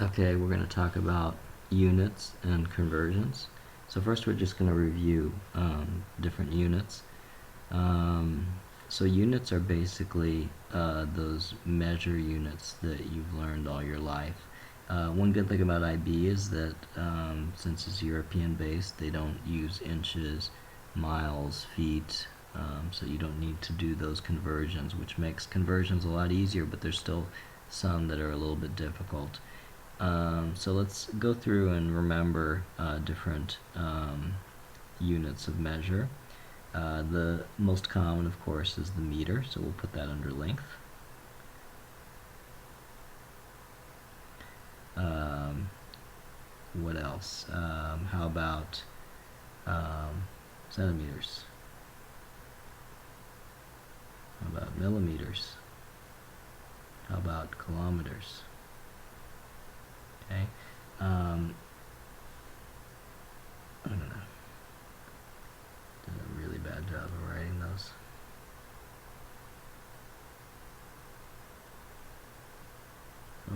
Okay, we're going to talk about units and conversions. So first we're just going to review different units. So units are basically those measure units that you've learned all your life. One good thing about IB is that since it's European based, they don't use inches, miles, feet, so you don't need to do those conversions, which makes conversions a lot easier, but there's still some that are a little bit difficult. So let's go through and remember different units of measure. The most common, of course, is the meter, so we'll put that under length. What else? How about centimeters? How about millimeters? How about kilometers? Okay. I don't know. Did a really bad job of writing those.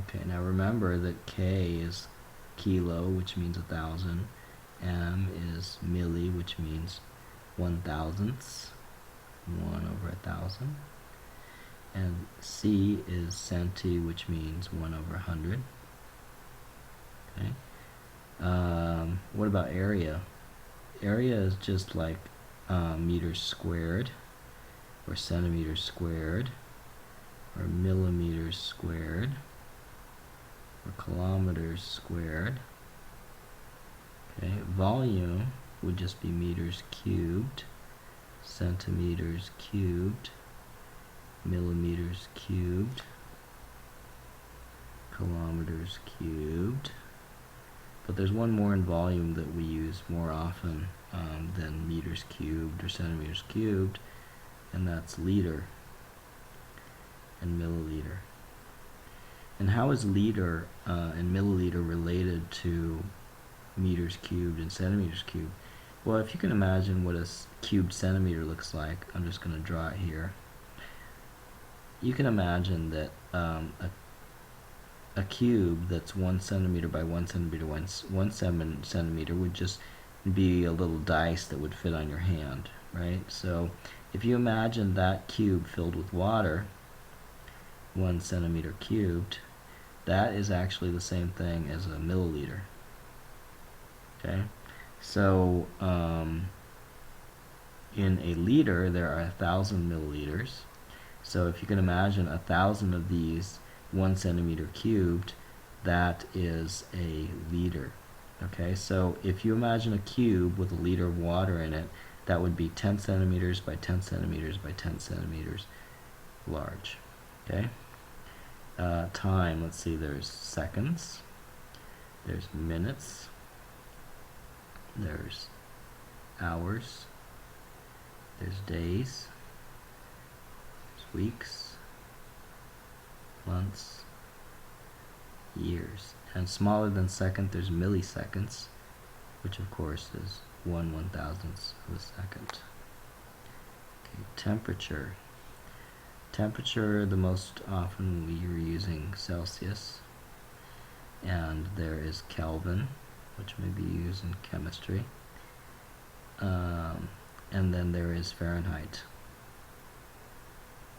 Okay, now remember that K is kilo, which means 1,000. M is milli, which means 1,000ths, 1 over 1,000. And C is centi, which means 1 over 100. Okay. What about area? Area is just like meters squared, or centimeters squared, or millimeters squared, or kilometers squared. Okay, volume would just be meters cubed, centimeters cubed, millimeters cubed, kilometers cubed. But there's one more in volume that we use more often than meters cubed or centimeters cubed, and that's liter and milliliter. And how is liter and milliliter related to meters cubed and centimeters cubed? Well, if you can imagine what a cubed centimeter looks like, I'm just going to draw it here. You can imagine that a cube that's 1 centimeter by 1 centimeter, 1 centimeter would just be a little dice that would fit on your hand, right? So if you imagine that cube filled with water, 1 centimeter cubed, that is actually the same thing as a milliliter. Okay, so in a liter there are 1,000 milliliters. So if you can imagine 1,000 of these 1 centimeter cubed, that is a liter. Okay, so if you imagine a cube with a liter of water in it, that would be 10 centimeters by 10 centimeters by 10 centimeters large. Okay, time, let's see, there's seconds, there's minutes, there's hours, there's days, there's weeks, months, years. And smaller than second, there's milliseconds, which of course is 1/1000th of a second. Okay, temperature. Temperature, the most often we are using Celsius, and there is Kelvin, which may be used in chemistry, and then there is Fahrenheit.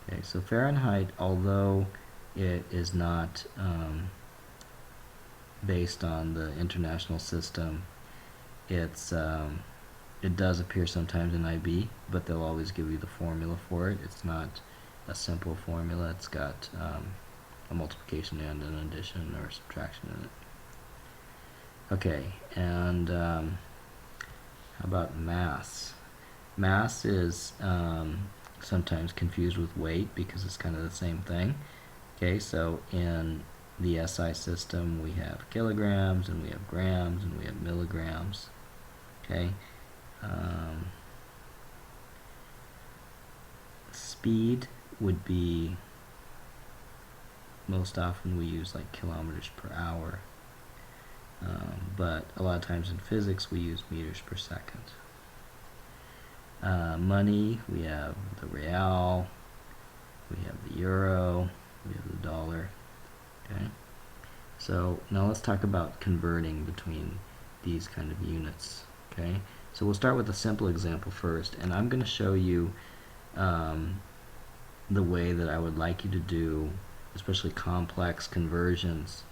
Okay, so Fahrenheit, although it is not based on the international system, it does appear sometimes in IB, but they'll always give you the formula for it. It's not a simple formula. It's got a multiplication and an addition or subtraction in it. Okay, and how about mass? Mass is sometimes confused with weight because it's kind of the same thing. Okay, so in the SI system we have kilograms and we have grams and we have milligrams. Okay, speed would be, most often we use like kilometers per hour, but a lot of times in physics we use meters per second. Money, we have the real, we have the euro, we have the dollar. Okay, So now let's talk about converting between these kind of units. Okay, so we'll start with a simple example first, and I'm going to show you the way that I would like you to do, especially complex conversions,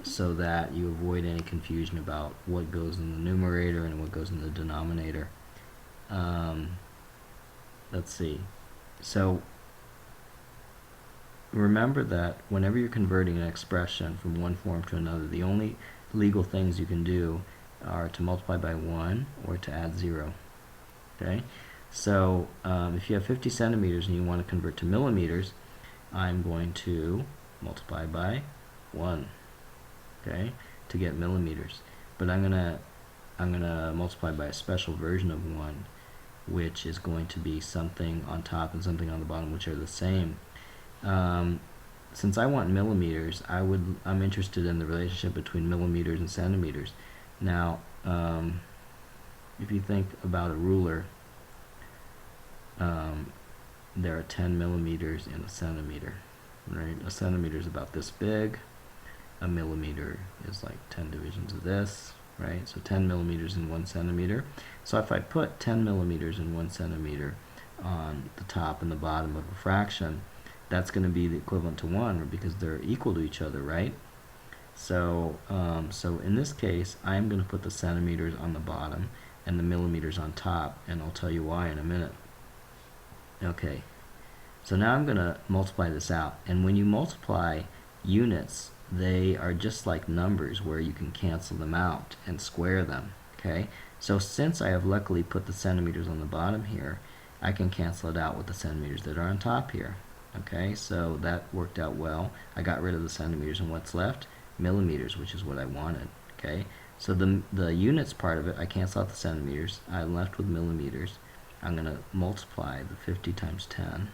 so that you avoid any confusion about what goes in the numerator and what goes in the denominator. Let's see. So remember that whenever you're converting an expression from one form to another, the only legal things you can do are to multiply by 1 or to add 0. Okay? So if you have 50 centimeters and you want to convert to millimeters, I'm going to multiply by 1, okay, to get millimeters. But I'm gonna multiply by a special version of 1, which is going to be something on top and something on the bottom, which are the same. Since I want millimeters, I'm interested in the relationship between millimeters and centimeters. Now, if you think about a ruler, there are 10 millimeters in a centimeter, right? A centimeter is about this big. A millimeter is like 10 divisions of this, right? So 10 millimeters in 1 centimeter. So if I put 10 millimeters in 1 centimeter on the top and the bottom of a fraction, that's going to be the equivalent to 1 because they're equal to each other, right? So, so in this case, I'm going to put the centimeters on the bottom and the millimeters on top, and I'll tell you why in a minute. Okay, so now I'm going to multiply this out, and when you multiply units, they are just like numbers where you can cancel them out and square them. Okay, so since I have luckily put the centimeters on the bottom here, I can cancel it out with the centimeters that are on top here. Okay, so that worked out well. I got rid of the centimeters, and what's left? Millimeters, which is what I wanted. Okay, so the units part of it, I cancel out the centimeters. I'm left with millimeters. I'm going to multiply the 50 times 10,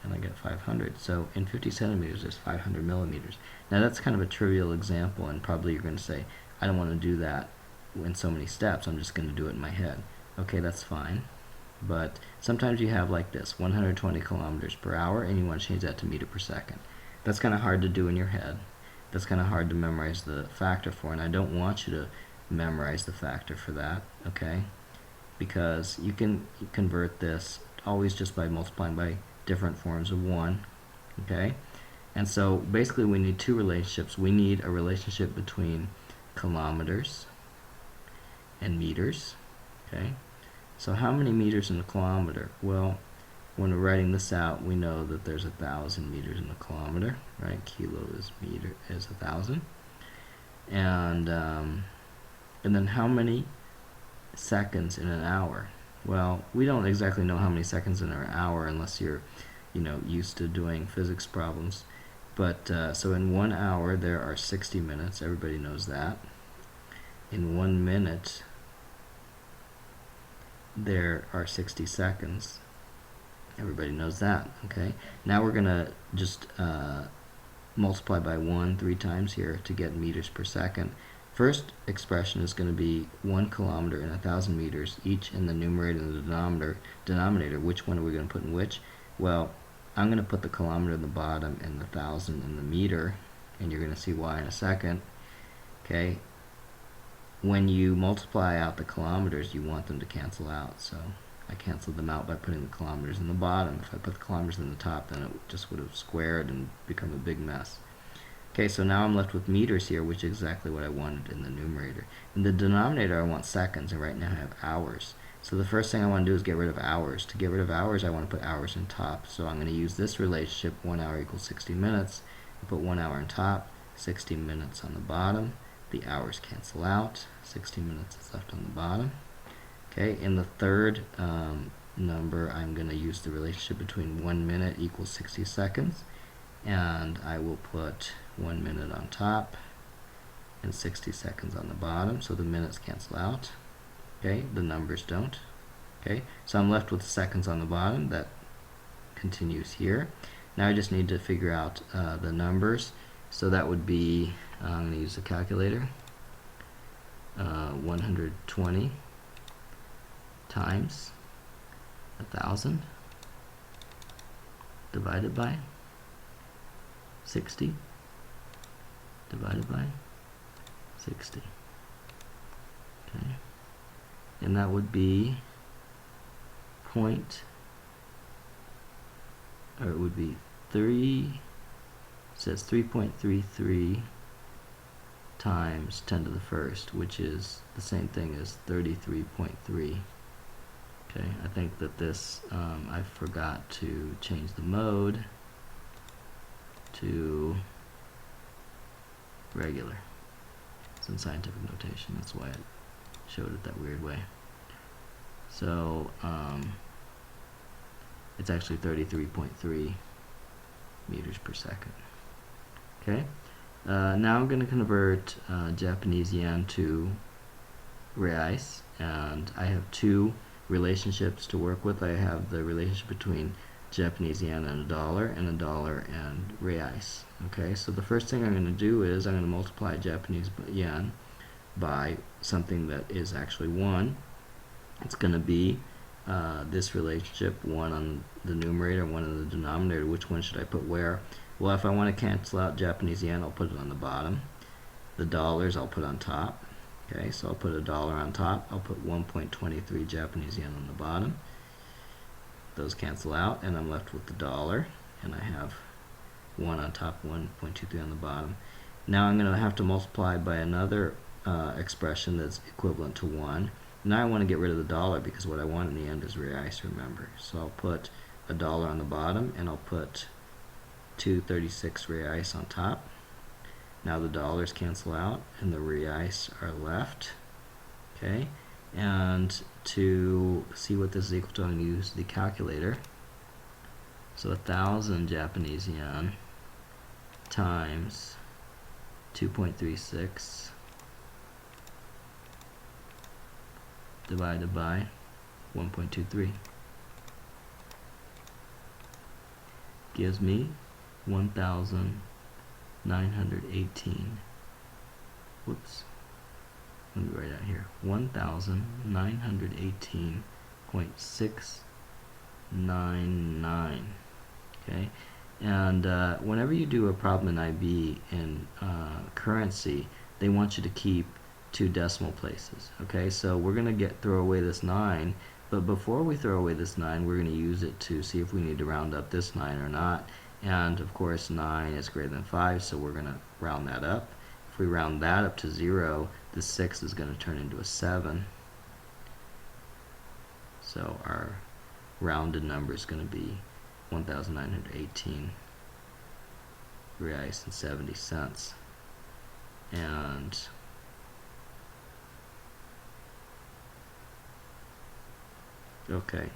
and I get 500. So in 50 centimeters, there's 500 millimeters. Now that's kind of a trivial example, and probably you're going to say, I don't want to do that in so many steps. I'm just going to do it in my head. Okay, that's fine. But sometimes you have like this, 120 kilometers per hour, and you want to change that to meter per second. That's kind of hard to do in your head. That's kind of hard to memorize the factor for, and I don't want you to memorize the factor for that, okay? Because you can convert this always just by multiplying by different forms of 1, okay? And so basically we need two relationships. We need a relationship between kilometers and meters, okay? So how many meters in a kilometer? Well, when we're writing this out, we know that there's 1,000 meters in a kilometer, right? Kilo is 1,000. And then how many seconds in an hour? Well, we don't exactly know how many seconds in an hour unless you're, used to doing physics problems. But so in 1 hour there are 60 minutes. Everybody knows that. In 1 minute there are 60 seconds. Everybody knows that. Okay. Now we're gonna just multiply by 1 3 times here to get meters per second. First expression is going to be 1 kilometer and 1,000 meters, each in the numerator and the denominator. Which one are we going to put in which? Well, I'm going to put the kilometer in the bottom and the 1,000 in the meter, and you're going to see why in a second. Okay. When you multiply out the kilometers, you want them to cancel out. So I canceled them out by putting the kilometers in the bottom. If I put the kilometers in the top, then it just would have squared and become a big mess. Okay, so now I'm left with meters here, which is exactly what I wanted in the numerator. In the denominator, I want seconds, and right now I have hours. So the first thing I want to do is get rid of hours. To get rid of hours, I want to put hours on top. So I'm going to use this relationship, 1 hour equals 60 minutes. I put 1 hour on top, 60 minutes on the bottom. The hours cancel out. 60 minutes is left on the bottom. Okay, in the third number, I'm going to use the relationship between 1 minute equals 60 seconds. And I will put 1 minute on top and 60 seconds on the bottom, so the minutes cancel out. Okay, the numbers don't. Okay, so I'm left with seconds on the bottom. That continues here. Now I just need to figure out the numbers. So that would be, I'm going to use a calculator, 120 times 1,000 divided by 60 divided by 60. Okay, and that would be it would be 3, it says 3.33 times 10 to the first, which is the same thing as 33.3. Okay, I think that this, I forgot to change the mode to regular. It's in scientific notation, that's why it showed it that weird way. So it's actually 33.3 meters per second. Okay, now I'm going to convert Japanese yen to reais, and I have two relationships to work with. I have the relationship between Japanese yen and a dollar and reais. Okay, so the first thing I'm going to do is I'm going to multiply Japanese yen by something that is actually 1. It's going to be this relationship, 1 on the numerator, 1 on the denominator. Which one should I put where? Well, if I want to cancel out Japanese yen, I'll put it on the bottom. The dollars I'll put on top. Okay, so I'll put $1 on top. I'll put 1.23 Japanese yen on the bottom. Those cancel out, and I'm left with the dollar, and I have 1 on top, 1.23 on the bottom. Now I'm going to have to multiply by another expression that's equivalent to 1. Now I want to get rid of the dollar because what I want in the end is reais, remember. So I'll put $1 on the bottom, and I'll put 236 reais on top. Now the dollars cancel out and the reais are left. Okay, and to see what this is equal to, I'm going to use the calculator. So 1,000 Japanese yen times 2.36 divided by 1.23 gives me 1,918. Whoops. Let me write out here. 1,918.699. Okay, and whenever you do a problem in IB in currency, they want you to keep 2 decimal places. Okay, so we're going to throw away this 9, but before we throw away this 9, we're going to use it to see if we need to round up this 9 or not. And of course 9 is greater than 5, so we're going to round that up. If we round that up to 0, the 6 is going to turn into a 7. So our rounded number is going to be 1,918 reais and 70 cents. And okay,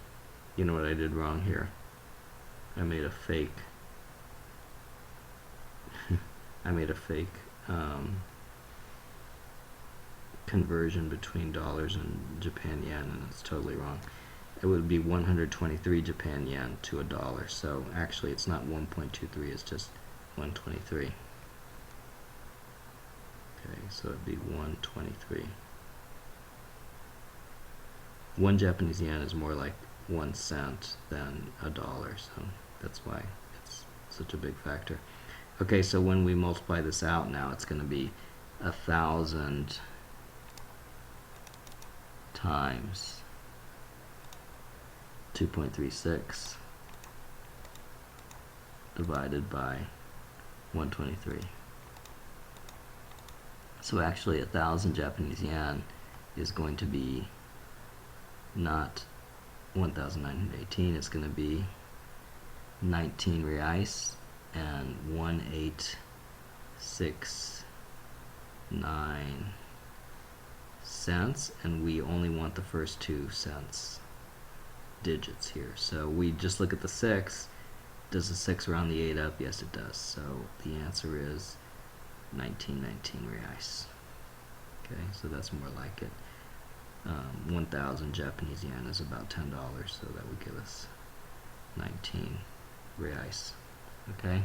you know what I did wrong here? I made a fake conversion between dollars and Japan yen, and it's totally wrong. It would be 123 Japan yen to a dollar, so actually it's not 1.23, it's just 123. Okay, so it'd be 123. 1 Japanese yen is more like 1 cent than a dollar, so that's why it's such a big factor. Okay, so when we multiply this out now, it's going to be 1,000 times 2.36 divided by 123. So actually 1,000 Japanese yen is going to be not 1,918, it's going to be 19 reais and 1.869 cents, and we only want the first 2 cents digits here. So we just look at the 6. Does the 6 round the 8 up? Yes, it does. So the answer is 1919 reais. Okay, so that's more like it. 1,000 Japanese yen is about $10, so that would give us 19 reais. Okay.